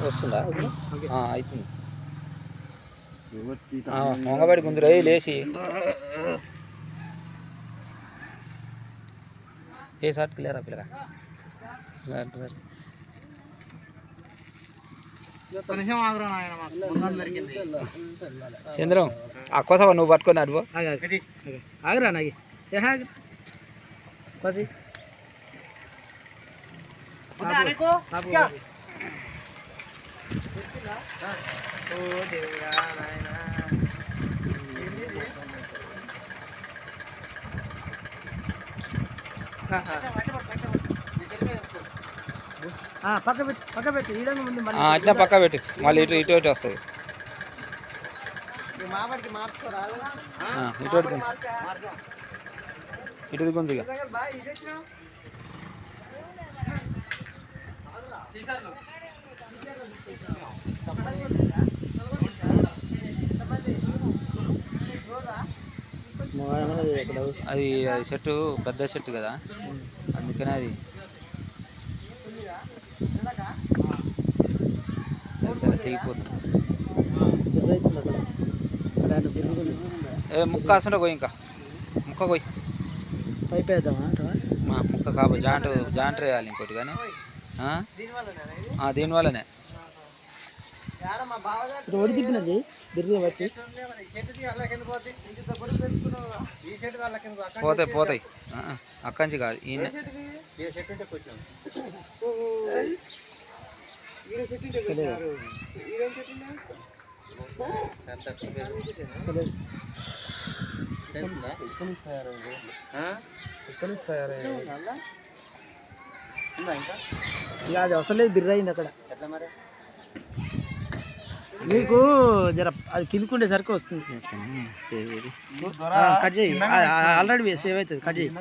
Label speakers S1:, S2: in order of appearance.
S1: వస్తుందా అవుతుంది మొంగబడి గుంజురు లేచి ఏ షార్ట్ క్లియరా పిల్లగా షార్ట్ సరే చంద్రం ఆ కోస నువ్వు పట్టుకొని అడుగు ఆగరా నాగి కోసి పక్క పెట్టి అట్లా పక్క పెట్టి మళ్ళీ ఇటు ఇటు ఇటు వస్తుంది ఇటు ఇటు కొంచెం అది చెట్టు పెద్ద చెట్టు కదా అందుకనే అది తెగిపోతుంది ముక్క అసలు పోయి ఇంకా ముక్క పోయి పైపు వేద్దామా ముక్క కాబట్టి జాంటర్ వేయాలి ఇంకోటి కానీ దీనివల్లనే రోడ్డు తిప్పినది బట్టి పోతాయి అక్కడి నుంచి కాదు ఈయన అది అసలే బిర్రైంది అక్కడ మీకు జర అది కిందకుండే సరికి వస్తుంది కట్ చేయి ఆల్రెడీ సేవ్ అవుతుంది కట్ చేయి